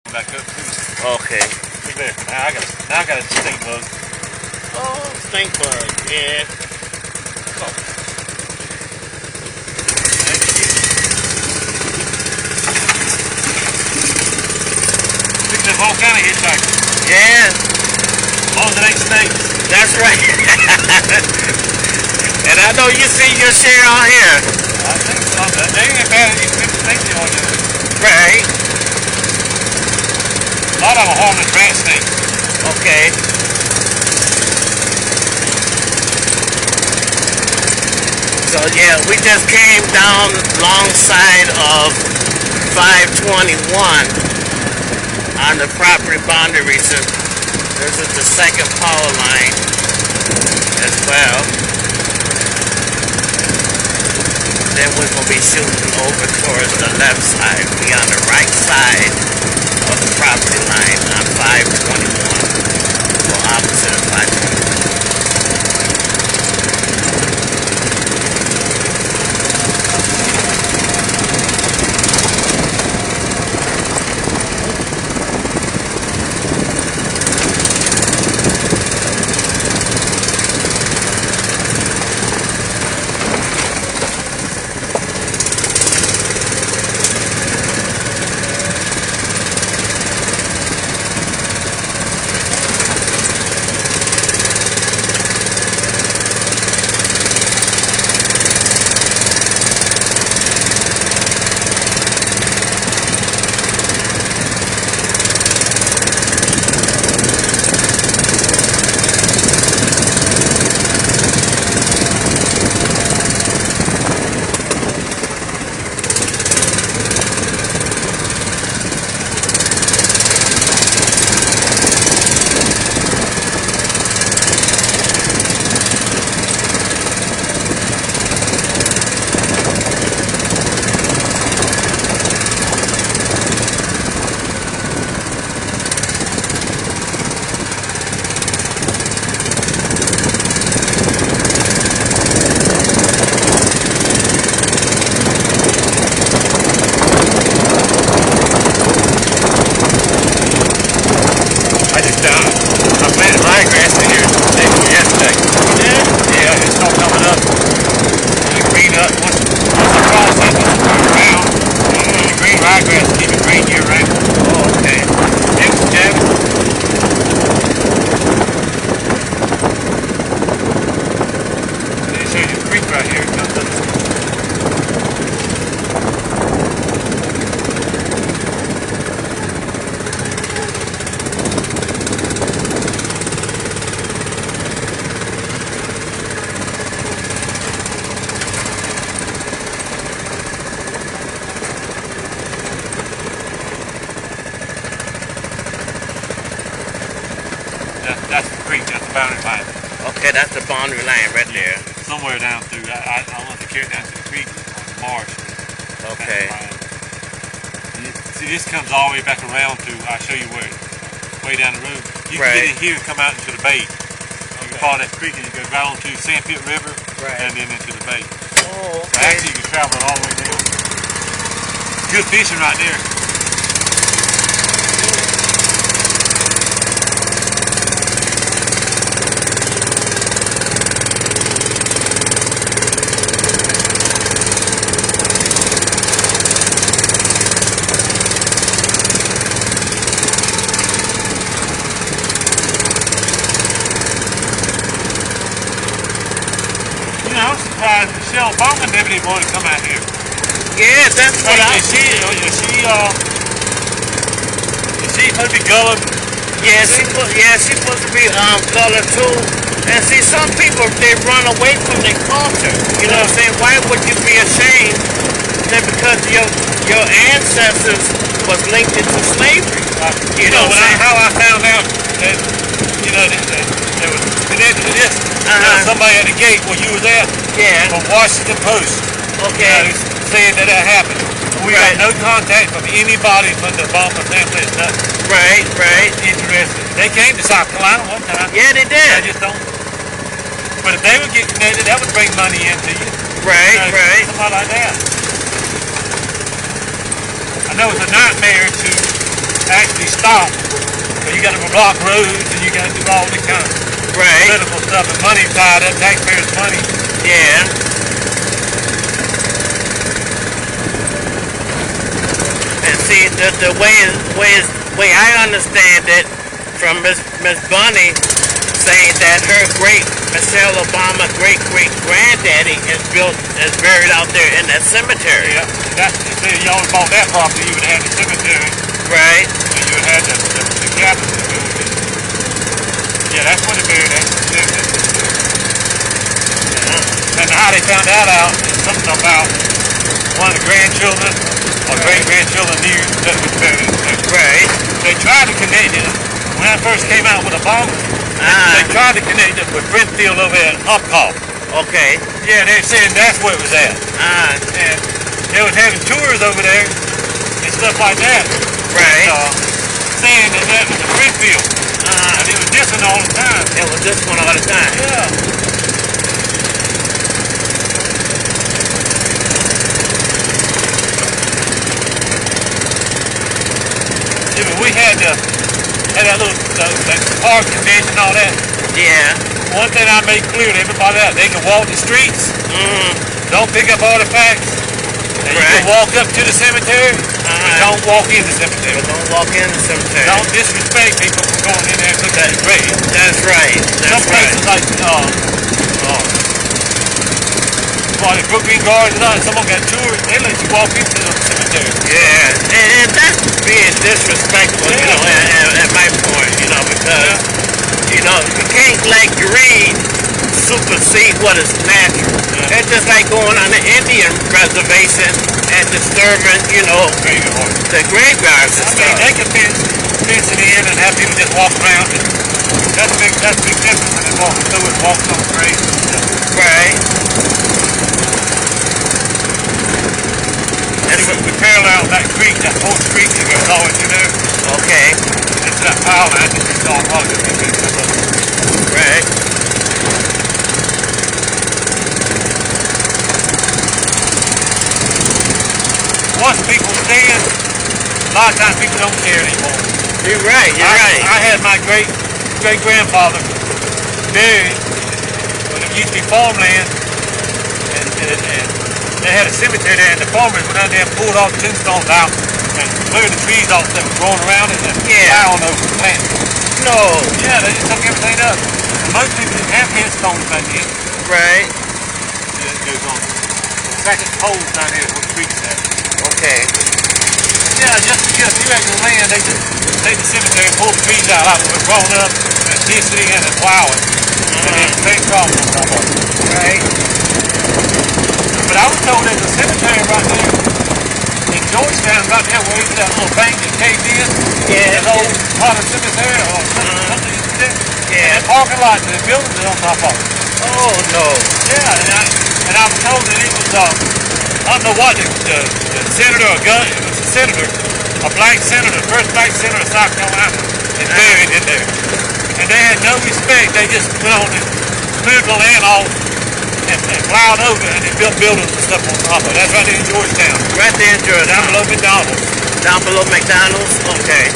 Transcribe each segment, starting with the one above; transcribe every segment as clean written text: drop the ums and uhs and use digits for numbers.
Back up too. Okay. Look there. Now I got a stink bug. Oh, stink bug, yeah. Oh. Picking up all kind of hitchhikers. Yeah. As long as it ain't snakes. That's right. And I know you see your share out here. I think so. They ain't bad if you put snakes on there. Right. A lot of them are harmless rat snakes. Okay. So yeah, we just came down alongside of 521 on the property boundary. So this is the second power line as well. Then we're going to be shooting over towards the left side. We on the right side of the property line on 521. So opposite of 521. I planted ryegrass in here day before yesterday. Yeah, it started coming up. And it green up. Once the frost hit, it's brown. And the green ryegrass keep it green year round. Oh, okay. It was jabbing. They show you the creek right here. It comes up. That's the creek, that's the boundary line. Okay, that's the boundary line right there. Somewhere down through, I don't know if they carry it down to the creek or the marsh. Okay. See, this comes all the way back around to, I'll show you where, way down the road. You can get in here and come out into the bay. You can follow that creek and you go right on to Sandpit River and then into the bay. Oh, okay. So actually you can travel it all the way down. Good fishing right there. I was surprised Michelle Bowman never even wanted to come out here. Yeah, that's what Is she supposed to be gullible? Yeah, she's supposed to be colored too. And see, some people, they run away from their culture. You know what I'm saying? Why would you be ashamed that because your ancestors was linked into slavery? You know how I found out that, there was connected to this. Somebody at the gate where you was at. Yeah. From Washington Post. Okay. Saying that happened. We got no contact from anybody from the Obama family. Right. Interested. They came to South Carolina one time. Yeah, they did. I just don't. But if they would get connected, that would bring money into you. Right. Something like that. I know it's a nightmare to actually stop. But you got to block roads and you got to do all the kind of political stuff and money tied up, taxpayers' money. Yeah. And see, the way I understand it from Miss Bunny saying that her great Michelle Obama great-great-granddaddy is buried out there in that cemetery. Yeah, that's if you only bought that property, you would have had the cemetery. Right. And you would have had the cabin to go with it. Yeah, that's where they buried that. Yeah. And how they found that out is something about one of the grandchildren or great-grandchildren knew that it was buried. Right. They tried to connect it. When I first came out with Obama, they tried to connect it with Brentfield over at Upcall. Okay. Yeah, they said that's where it was at. And they was having tours over there and stuff like that. Right. Saying that was a Brentfield. And it was this one all the time. It was this one all the time. Yeah. Yeah, but we had that little that park convention and all that. Yeah. One thing I made clear to everybody out, they can walk the streets. Don't pick up artifacts. And you can walk up to the cemetery. But don't walk in the cemetery. Don't walk in the cemetery. Don't disrespect people for going in there and looking at the grave. That's right. Some places like the Brookgreen Gardens, someone got tours, they let you walk into the cemetery. Yeah, and that's being disrespectful, you know, at my point, you know, because, you know, you can't let greed supersede what is natural. It's just like going on the Indian reservation and disturbing, you know, the graveyards and stuff. They can fence it in and have people just walk around. That's a big difference than walking through and walking on the grave. Right. We parallel that creek, that whole creek that goes all the way through there. Okay. It's that pile line that just all probably just been right. Once people stand, a lot of times people don't care anymore. You're right, I had my great-grandfather buried when it used to be farmland, and they had a cemetery there, and the farmers went out there and pulled all the tombstones out and cleared the trees off that were growing around it and plowing over the plant. No. Yeah, they just took everything up. And most people didn't have headstones back then. Right. Yeah, it goes on. The second holes down here is where the creek's at. Okay. Yeah, just to get a few acres of land, they just take the cemetery and pull the trees out like we're grown up and ditch it in and plow it. And then take crops on top of it. Right. But I was told there's a cemetery right there in Georgetown, right there where that little bank that caved in. Yeah. That old Potter Cemetery or something used to do. Yeah. And that parking lot, the buildings is on top of it. Oh, no. Yeah, and I was told that it was, I don't know what, the senator or gun, it was a senator, a black senator, first black senator of South Carolina, is buried in there. And they had no respect. They just went on and cleared the land off and plowed over it, and they built buildings and stuff on top of it. That's right there in Georgetown. Right there in Georgetown. Down below McDonald's. Down below McDonald's? Okay.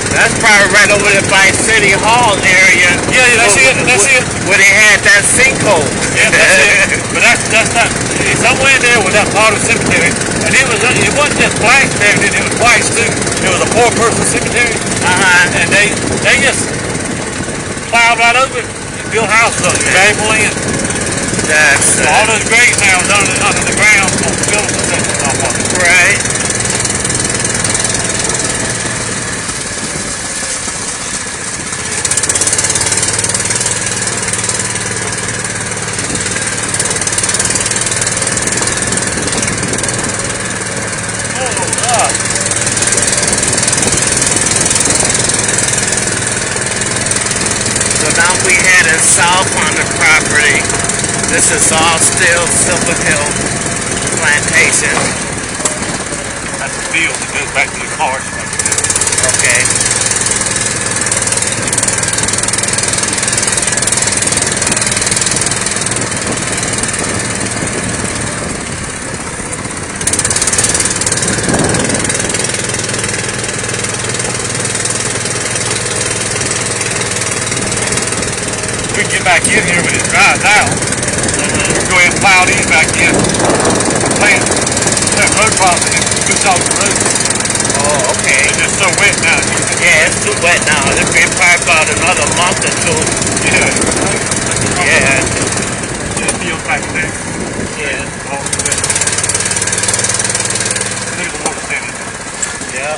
That's probably right over there by City Hall area. Yeah, that's it. Where they had that sinkhole. Yeah, that's it. But that's not. It's somewhere in there with that part of the cemetery, and it wasn't just blacks buried in it. It was whites too. It was a poor person cemetery. And they just plowed right over it and built houses on it. Valuable land. That's all those graves now is under the ground on the buildings and stuff on it. Right. Now we headed south on the property. This is all still Silver Hill Plantation. That's the field that goes back to the cars. Okay. back in here when it dries out. Go ahead and plow these back in. Plant road crops and then push off the road. Oh, okay. It's just so wet now. Yeah, it's too wet now. It'll be probably about another month or two. Yeah. Yeah. It feels like that. Yeah. Look at the water standing there. Yeah.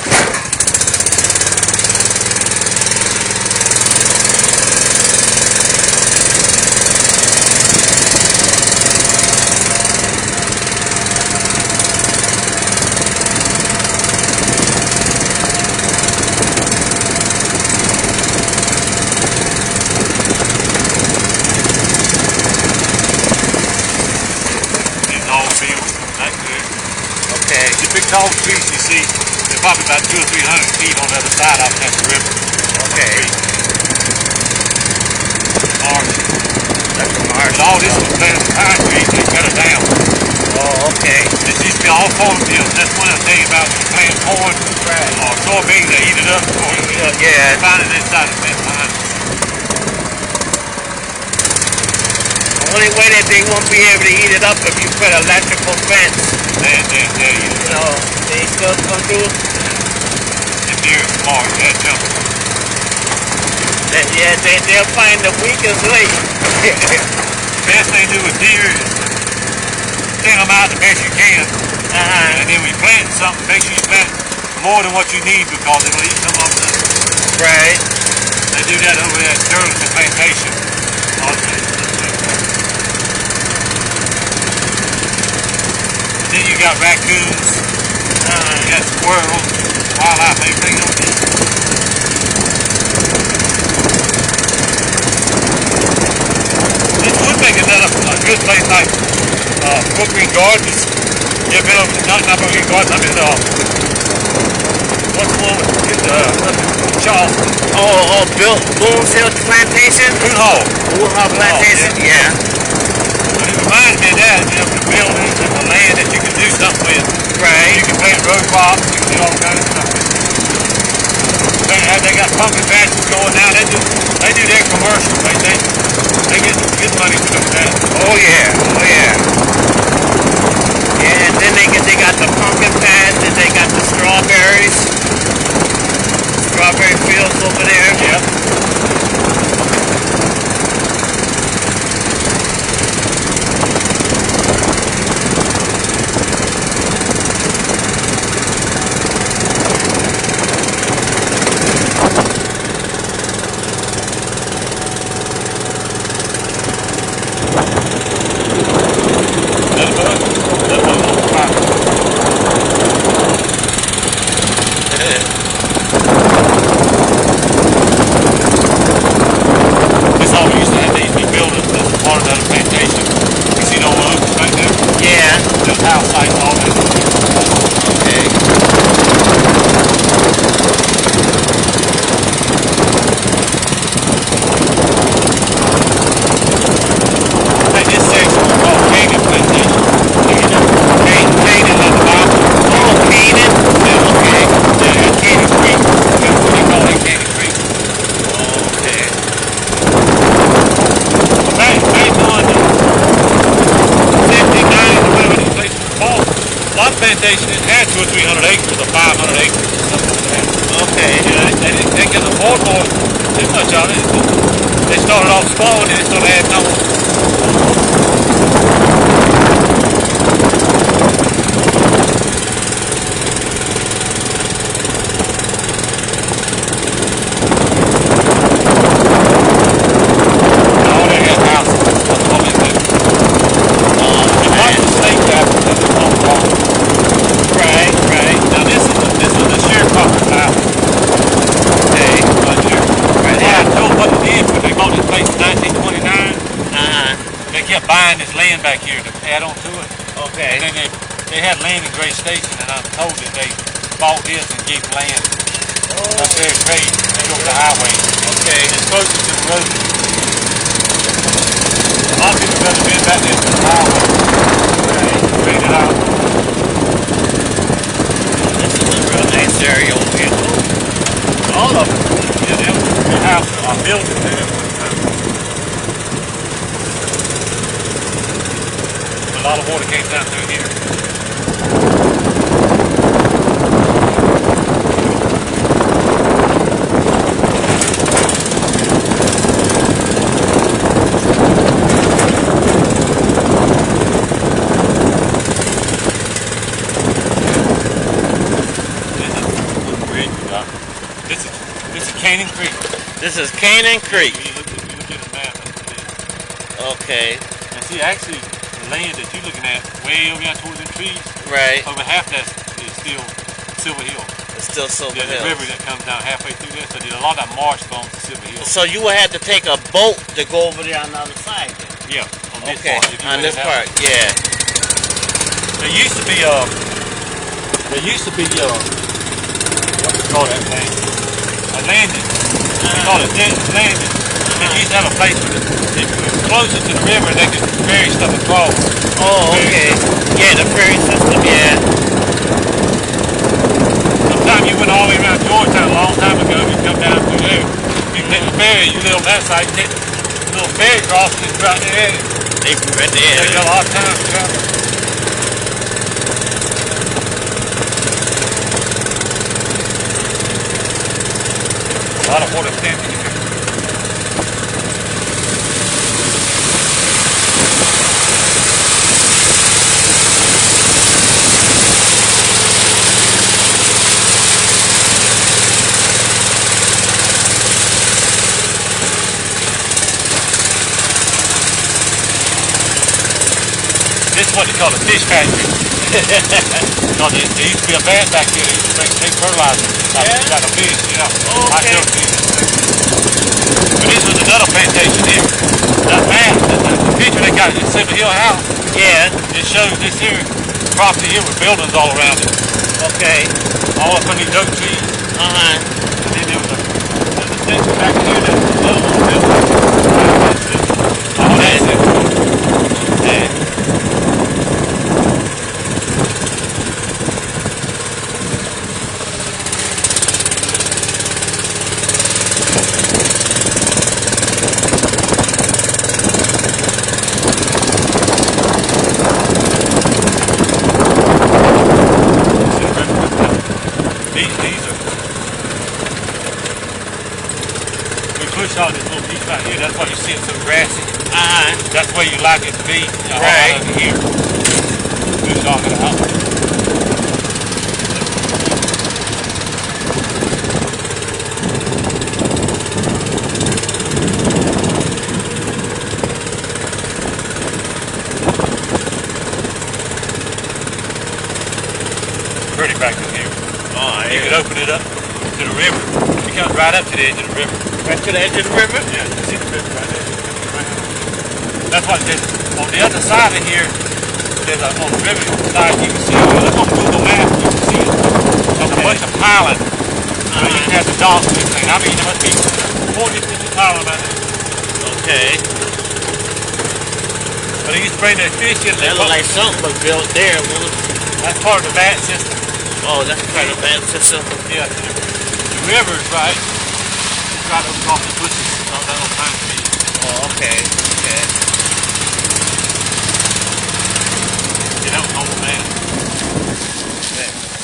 Okay. The big tall trees you see, they're probably about 200 or 300 feet on the other side of the river. Okay. Marsh. That's a marsh. But all this was planted pine trees, they cut it down. Oh, okay. This used to be all cornfields. That's one of the things about when you plant corn or soybeans, they eat it up. Yeah. Find it inside of that pine. The only way that they won't be able to eat it up if you put electrical fence. You know, they still come through. The deer is smart, they're jumping. Yeah, they'll find the weakest link. Best thing to do with deer is thin them out the best you can. And then when you plant something, make sure you plant more than what you need because it'll eat some of them. Right. They do that over there at Sterling Plantation. Then you got raccoons, you got squirrels, wildlife, everything on this. This would make another a good place like Brooklyn Gardens. You ever been over to not Brooklyn Gardens, I mean what's the one with Charleston? Oh, Boone's Hill Plantation? Boone Hall Plantation, yeah. It reminds me of that, the buildings and the land that you can do something with. Right. You can plant road crops, you can do all kinds of stuff. They got pumpkin patches going now. They do their commercials. They get good money for doing that. Oh yeah, oh yeah. Yeah, and then they got the pumpkin patch and they got the strawberries. Strawberry fields over there. Yep. This all used to have these big buildings. This is part of that plantation. You see those oaks right there? Yeah. Those house sites all there. Okay. Hey, this section is called Canaan Plantation. Canaan on the bottom. Oh, Canaan? Yeah, okay. Yeah, that's Canaan Creek. That's what they call it, Canaan Creek. Okay. Back on 59, whenever this place was bought, a lot of plantations had 200 or 300 acres or 500 acres or something like that. Okay. They couldn't afford more too much of it. They started off small and then they started adding on. All they had houses. That's all they did. It might be slave cabins in the whole park. Right, right. Now this is the sharecropper's house. Okay. Right there. Right Well, I there. told what they did when they bought this place in 1929. They kept buying this land back here to add on to it. Okay. And then they had land in Gray Station, and I'm told that they bought this and gave land up there trade over the highway. Okay. And it's closer to the road. A lot of people have never been back there to the highway. Trade it out. This is a real nice area over here. All of them. Yeah, the houses are built there. a lot of water came down through here. This is Canyon Creek. This is Canyon Creek. If you look at the map, that's what it is. Okay. And see, actually, the land that you're looking at, way over there towards the trees, right, over half that is still Silver Hill. It's still Silver Hill. There's a river that comes down halfway through there, so there's a lot of that marsh belongs to Silver Hill. So you would have to take a boat to go over there on the other side then? Yeah, on this okay. part. On this part, yeah. There used to be what do you call that thing? A landing. We call it landing. They used to have a place where it was closer to the river and they could ferry stuff across. Oh, okay. Yeah, the ferry system, yeah. Sometimes you went all the way around Georgetown a long time ago, you come down through there. You can take the ferry, you live on that side, you take the little ferry crossing and right there. They right there. Take a lot of time to travel. A lot of water standing here. This is what they call a fish factory. No, there used to be a vat back here. They used to take fertilizer like a fish, you know. Oh, okay. But this was another plantation here. That map, the picture they got in Silver Hill House, Yeah. it shows this here property here with buildings all around it. Okay. All up under these oak trees. Uh-huh. And then there was a section back here that was another one built. All that's it. Okay. Push all this little piece right here, that's why you see it so grassy. Uh-huh. That's where you like it to be. Right. Over here. Push all it out. Pretty back in here. Oh, You could open it up to the river. It comes right up to the edge of the river. right to the edge of the river? Yeah, you see the river right there. That's what it is. On the other side of here, there's on the river side, you can see it. Look on Google Maps, you can see it. There's a bunch of piling. You can have the docks and everything. I mean, there must be 40, 50 piling out there. Okay. But they used to bring their fish in. That looked like something was built there. That's part of the bat system. Oh, that's part of the band system. Yeah, the river is right. It's right over off the bushes. All that little pine tree. Oh, okay. Okay. Yeah, that was on the map.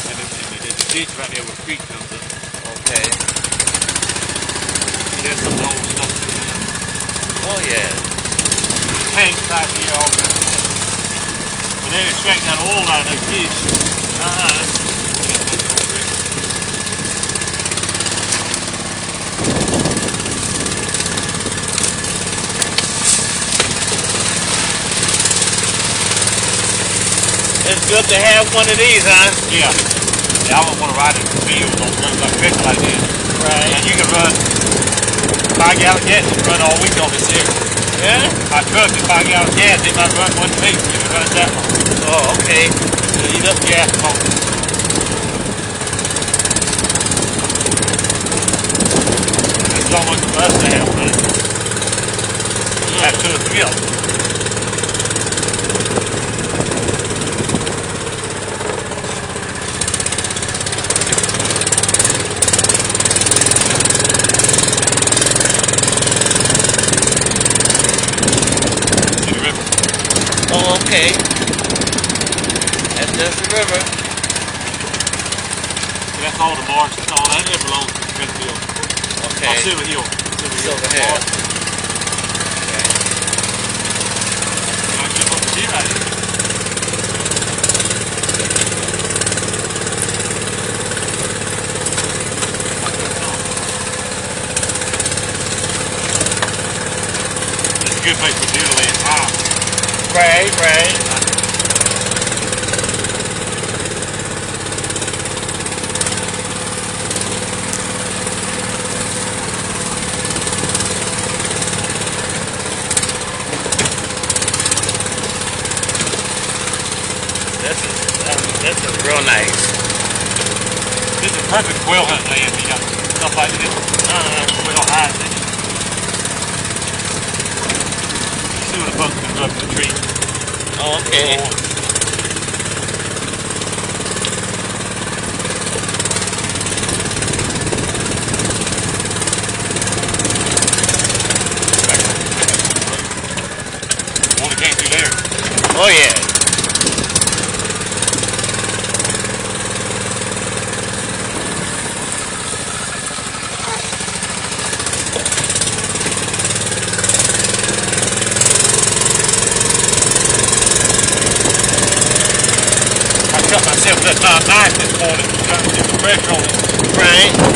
And there's a ditch right there where the creek comes up. Okay. There's some old stuff too. Oh, yeah. Tanks right here all the time. And then it's straight down oil out of that fish. It's good to have one of these, huh? Yeah. Yeah, I wouldn't want to ride in the field on like a picture like this. Right. And you can run 5 gallon gas, you can run all week on this here. Yeah? My truck is 5 gallon gas, it might run one week, you can run it that long. Oh, okay. Eat up gas pump. It's almost for us to have one. Have 2 or 3 of them. See the river? Oh, okay. Just the river. So that's all the marsh. That's all that belongs to Smithfield. Okay. Silver Hill. Silver Hill. Okay. I keep up the deer out here. It's a good place for deer to lay in time. Right, right. This is real nice. This is perfect quail hunt land. You got stuff like this. Quail hides in it. You see when the buck comes up in the tree. Oh, okay. One that came through there. Oh yeah. I cut myself with that knife this morning, trying to get the pressure on it. Right.